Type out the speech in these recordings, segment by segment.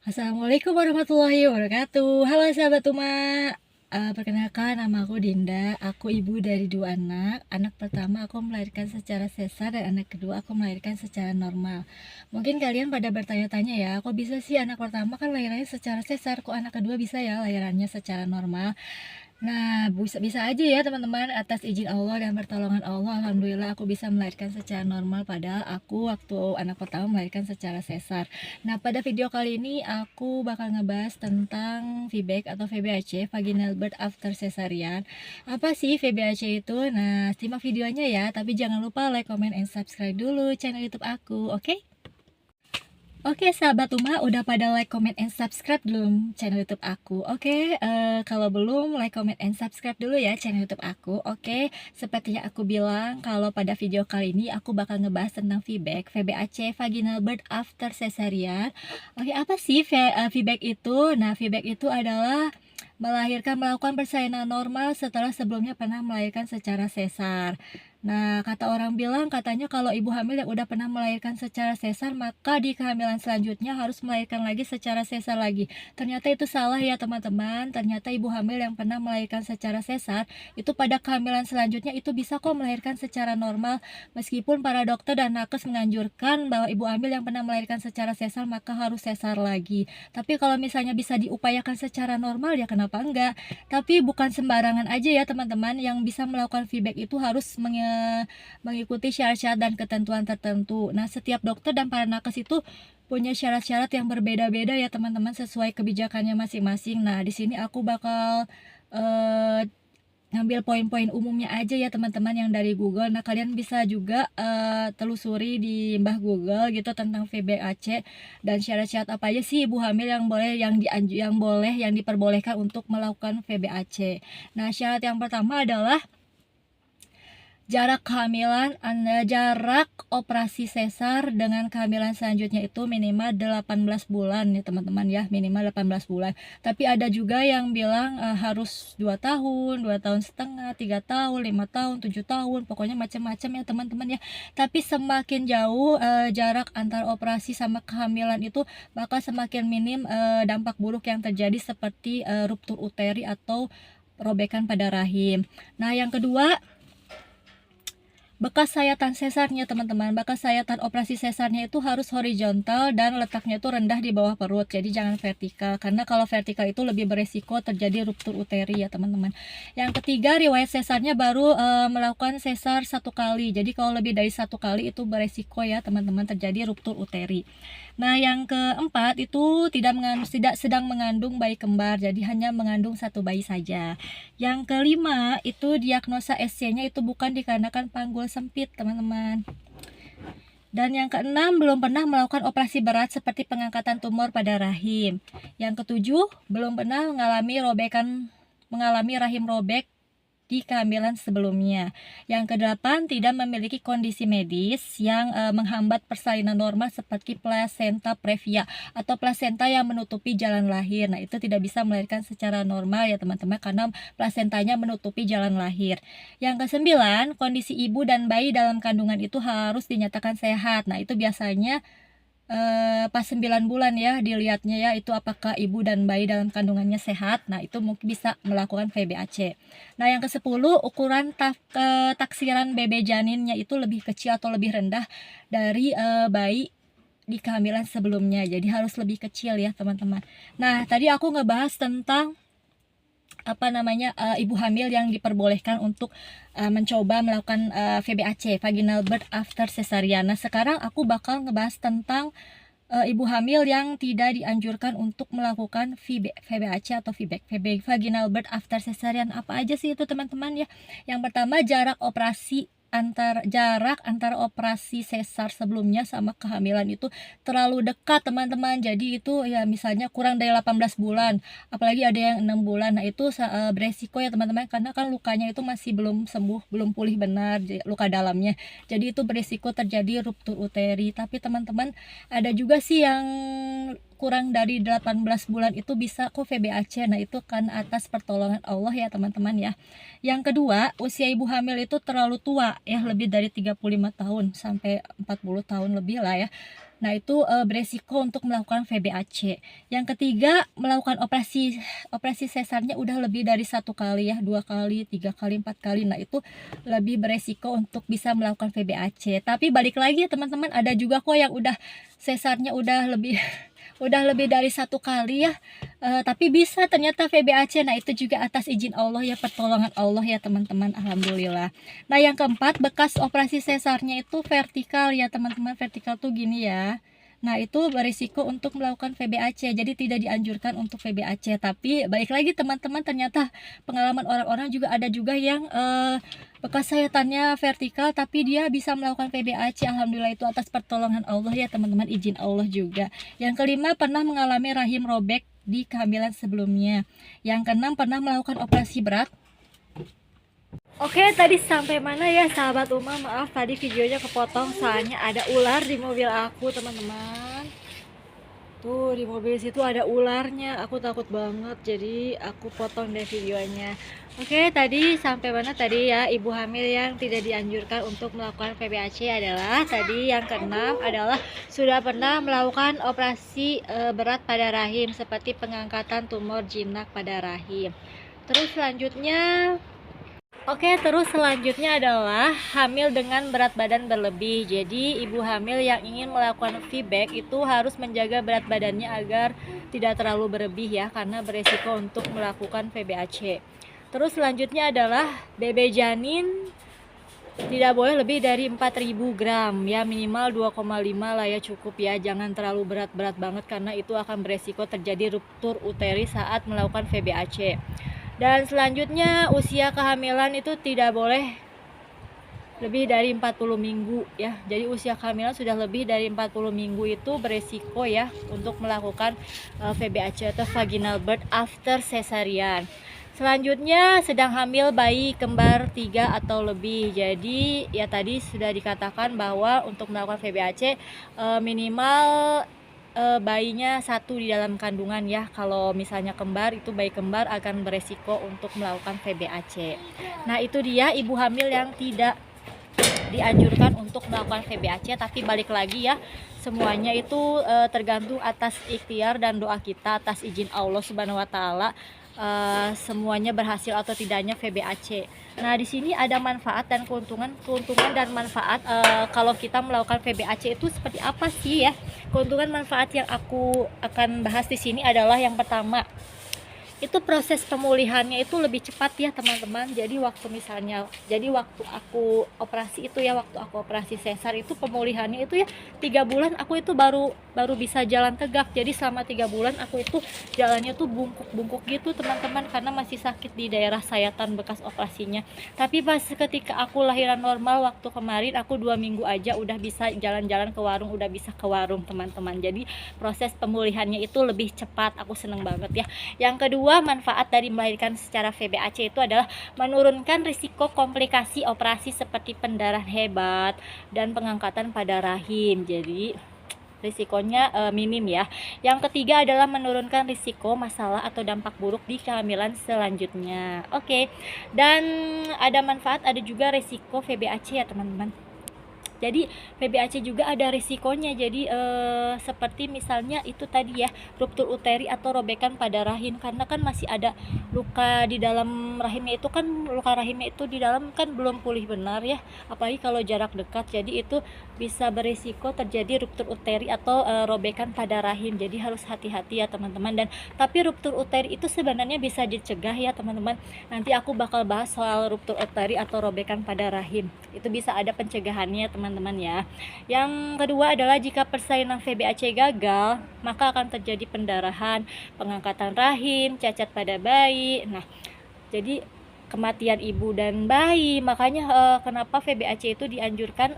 Assalamualaikum warahmatullahi wabarakatuh. Halo sahabat Uma. Perkenalkan, nama aku Dinda. Aku ibu dari 2 anak. Anak pertama aku melahirkan secara sesar dan anak kedua aku melahirkan secara normal. Mungkin kalian pada bertanya-tanya ya, kok bisa sih anak pertama kan lahirannya secara sesar, kok anak kedua bisa ya lahirannya secara normal? Nah, bisa aja ya teman-teman, atas izin Allah dan pertolongan Allah, alhamdulillah aku bisa melahirkan secara normal, padahal aku waktu anak pertama melahirkan secara sesar. Nah, pada video kali ini aku bakal ngebahas tentang VBAC atau VBAC, Vaginal Birth After Cesarean. Apa sih VBAC itu? Nah, simak videonya ya, tapi jangan lupa like, comment, and subscribe dulu channel YouTube aku, oke? Oke sahabat Uma, udah pada like, comment, and subscribe belum channel YouTube aku? Oke, kalau belum like, comment, and subscribe dulu ya channel YouTube aku. Oke, seperti yang aku bilang, kalau pada video kali ini aku bakal ngebahas tentang VBAC, VBAC, Vaginal Birth After Cesarean. Oke, apa sih VBAC itu? Nah, VBAC itu adalah melakukan persalinan normal setelah sebelumnya pernah melahirkan secara sesar. Nah, kata orang bilang katanya kalau ibu hamil yang udah pernah melahirkan secara sesar, maka di kehamilan selanjutnya harus melahirkan lagi secara sesar lagi. Ternyata itu salah ya teman-teman. Ternyata ibu hamil yang pernah melahirkan secara sesar, itu pada kehamilan selanjutnya itu bisa kok melahirkan secara normal. Meskipun para dokter dan nakes menganjurkan bahwa ibu hamil yang pernah melahirkan secara sesar, maka harus sesar lagi. Tapi kalau misalnya bisa diupayakan secara normal, ya kenapa enggak? Tapi bukan sembarangan aja ya teman-teman, yang bisa melakukan VBAC itu harus mengikuti syarat-syarat dan ketentuan tertentu. Nah, setiap dokter dan para nakes itu punya syarat-syarat yang berbeda-beda ya teman-teman, sesuai kebijakannya masing-masing. Nah, di sini aku bakal ngambil poin-poin umumnya aja ya teman-teman yang dari Google. Nah, kalian bisa juga telusuri di Mbah Google gitu tentang VBAC dan syarat-syarat apa aja sih ibu hamil yang boleh, yang diperbolehkan untuk melakukan VBAC. Nah, syarat yang pertama adalah jarak operasi sesar dengan kehamilan selanjutnya itu minimal 18 bulan ya teman-teman ya, minimal 18 bulan. Tapi ada juga yang bilang harus 2 tahun, 2,5 tahun, 3 tahun, 5 tahun, 7 tahun, pokoknya macam-macam ya teman-teman ya. Tapi semakin jauh jarak antar operasi sama kehamilan itu, maka semakin minim dampak buruk yang terjadi seperti ruptur uteri atau robekan pada rahim. Nah, yang kedua, bekas sayatan sesarnya teman-teman. Bekas sayatan operasi sesarnya itu harus horizontal dan letaknya itu rendah di bawah perut, jadi jangan vertikal, karena kalau vertikal itu lebih beresiko terjadi ruptur uteri ya teman-teman. Yang ketiga, riwayat sesarnya baru melakukan sesar 1 kali, jadi kalau lebih dari 1 kali itu beresiko ya teman-teman terjadi ruptur uteri. Nah, yang keempat itu tidak sedang mengandung bayi kembar, jadi hanya mengandung 1 bayi saja. Yang kelima itu diagnosa SC-nya itu bukan dikarenakan panggul sempit teman-teman. Dan yang keenam, belum pernah melakukan operasi berat seperti pengangkatan tumor pada rahim. Yang ketujuh, belum pernah mengalami rahim robek di kehamilan sebelumnya. Yang kedelapan, tidak memiliki kondisi medis yang menghambat persalinan normal seperti plasenta previa atau plasenta yang menutupi jalan lahir. Nah, itu tidak bisa melahirkan secara normal ya teman-teman, karena plasentanya menutupi jalan lahir. Yang kesembilan, kondisi ibu dan bayi dalam kandungan itu harus dinyatakan sehat. Nah, itu biasanya pas 9 bulan ya dilihatnya ya, itu apakah ibu dan bayi dalam kandungannya sehat. Nah, itu mungkin bisa melakukan VBAC. Nah, yang ke-10, ukuran taksiran BB janinnya itu lebih kecil atau lebih rendah dari bayi di kehamilan sebelumnya, jadi harus lebih kecil ya teman-teman. Nah, tadi aku ngebahas tentang ibu hamil yang diperbolehkan untuk mencoba melakukan VBAC, Vaginal Birth After Cesarean. Nah, sekarang aku bakal ngebahas tentang ibu hamil yang tidak dianjurkan untuk melakukan VBAC atau VBAC, Vaginal Birth After Cesarean. Apa aja sih itu teman-teman ya? Yang pertama, jarak antara operasi sesar sebelumnya sama kehamilan itu terlalu dekat teman-teman. Jadi itu ya misalnya kurang dari 18 bulan, apalagi ada yang 6 bulan. Nah, itu beresiko ya teman-teman, karena kan lukanya itu masih belum sembuh, belum pulih benar luka dalamnya. Jadi itu beresiko terjadi ruptur uteri. Tapi teman-teman, ada juga sih yang kurang dari 18 bulan itu bisa kok VBAC. Nah, itu kan atas pertolongan Allah ya teman-teman ya. Yang kedua, usia ibu hamil itu terlalu tua ya, lebih dari 35 tahun sampai 40 tahun lebih lah ya. Nah, itu beresiko untuk melakukan VBAC. Yang ketiga, melakukan operasi sesarnya udah lebih dari 1 kali ya, 2 kali, 3 kali, 4 kali. Nah, itu lebih beresiko untuk bisa melakukan VBAC. Tapi balik lagi teman-teman, ada juga kok yang udah sesarnya udah lebih udah lebih dari 1 kali ya, tapi bisa ternyata VBAC. Nah, itu juga atas izin Allah ya, pertolongan Allah ya teman-teman, alhamdulillah. Nah, yang keempat, bekas operasi sesarnya itu vertikal ya teman-teman. Vertikal tuh gini ya. Nah, itu berisiko untuk melakukan VBAC, jadi tidak dianjurkan untuk VBAC. Tapi baik lagi teman-teman, ternyata pengalaman orang-orang juga ada juga yang bekas sayatannya vertikal tapi dia bisa melakukan VBAC. Alhamdulillah, itu atas pertolongan Allah ya teman-teman, izin Allah juga. Yang kelima, pernah mengalami rahim robek di kehamilan sebelumnya. Yang keenam, pernah melakukan operasi berat. Oke, tadi sampai mana ya sahabat Uma? Maaf tadi videonya kepotong soalnya ada ular di mobil aku teman-teman. Tuh di mobil situ ada ularnya, aku takut banget, jadi aku potong deh videonya. Oke, tadi sampai mana tadi ya? Ibu hamil yang tidak dianjurkan untuk melakukan VBAC adalah tadi yang keenam adalah sudah pernah melakukan operasi berat pada rahim seperti pengangkatan tumor jinak pada rahim. Terus selanjutnya terus selanjutnya adalah hamil dengan berat badan berlebih. Jadi ibu hamil yang ingin melakukan VBAC itu harus menjaga berat badannya agar tidak terlalu berlebih ya, karena beresiko untuk melakukan VBAC. Terus selanjutnya adalah BB janin tidak boleh lebih dari 4.000 gram ya, minimal 2,5 lah ya, cukup ya, jangan terlalu berat-berat banget karena itu akan beresiko terjadi ruptur uteri saat melakukan VBAC. Dan selanjutnya usia kehamilan itu tidak boleh lebih dari 40 minggu ya. Jadi usia kehamilan sudah lebih dari 40 minggu itu beresiko ya untuk melakukan VBAC atau vaginal birth after cesarean. Selanjutnya sedang hamil bayi kembar 3 atau lebih. Jadi ya tadi sudah dikatakan bahwa untuk melakukan VBAC minimal bayinya 1 di dalam kandungan ya. Kalau misalnya kembar, itu bayi kembar akan beresiko untuk melakukan VBAC. Nah, itu dia ibu hamil yang tidak dianjurkan untuk melakukan VBAC. Tapi balik lagi ya, semuanya itu tergantung atas ikhtiar dan doa kita, atas izin Allah Subhanahu wa taala. Semuanya berhasil atau tidaknya VBAC. Nah, di sini ada manfaat dan keuntungan dan manfaat kalau kita melakukan VBAC itu seperti apa sih ya? Keuntungan manfaat yang aku akan bahas di sini adalah yang pertama, itu proses pemulihannya itu lebih cepat ya teman-teman. Jadi waktu aku operasi itu ya, waktu aku operasi sesar itu pemulihannya itu ya 3 bulan aku itu baru bisa jalan tegak. Jadi selama 3 bulan aku itu jalannya tuh bungkuk-bungkuk gitu teman-teman, karena masih sakit di daerah sayatan bekas operasinya. Tapi pas ketika aku lahiran normal waktu kemarin, aku 2 minggu aja udah bisa jalan-jalan ke warung, udah bisa ke warung teman-teman. Jadi proses pemulihannya itu lebih cepat, aku seneng banget ya. Yang kedua, manfaat dari melahirkan secara VBAC itu adalah menurunkan risiko komplikasi operasi seperti pendarahan hebat dan pengangkatan pada rahim. Jadi risikonya minim ya. Yang ketiga adalah menurunkan risiko masalah atau dampak buruk di kehamilan selanjutnya. Oke. Dan ada manfaat, ada juga risiko VBAC ya teman-teman. Jadi VBAC juga ada risikonya. Jadi seperti misalnya itu tadi ya, ruptur uteri atau robekan pada rahim, karena kan masih ada luka di dalam rahimnya itu kan, luka rahimnya itu di dalam kan belum pulih benar ya, apalagi kalau jarak dekat. Jadi itu bisa berisiko terjadi ruptur uteri atau robekan pada rahim. Jadi harus hati-hati ya teman-teman. Dan tapi ruptur uteri itu sebenarnya bisa dicegah ya teman-teman. Nanti aku bakal bahas soal ruptur uteri atau robekan pada rahim. Itu bisa ada pencegahannya teman-teman ya. Yang kedua adalah jika persalinan VBAC gagal, maka akan terjadi pendarahan, pengangkatan rahim, cacat pada bayi. Nah, jadi kematian ibu dan bayi. Makanya kenapa VBAC itu dianjurkan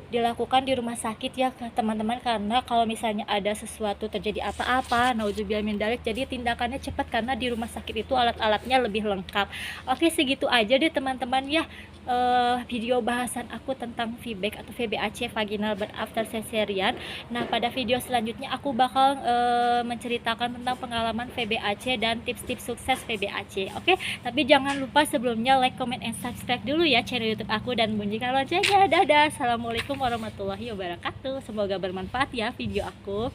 dilakukan di rumah sakit ya teman-teman, karena kalau misalnya ada sesuatu terjadi apa-apa, nauzubillah min dzalik, jadi tindakannya cepat karena di rumah sakit itu alat-alatnya lebih lengkap. Oke, segitu aja deh teman-teman ya video bahasan aku tentang VBAC atau VBAC, vaginal birth after cesarean. Nah, pada video selanjutnya aku bakal menceritakan tentang pengalaman VBAC dan tips-tips sukses VBAC. Oke, tapi jangan lupa sebelumnya like, comment, and subscribe dulu ya channel YouTube aku dan bunyikan loncengnya. Dadah, assalamualaikum warahmatullahi wabarakatuh. Semoga bermanfaat ya video aku.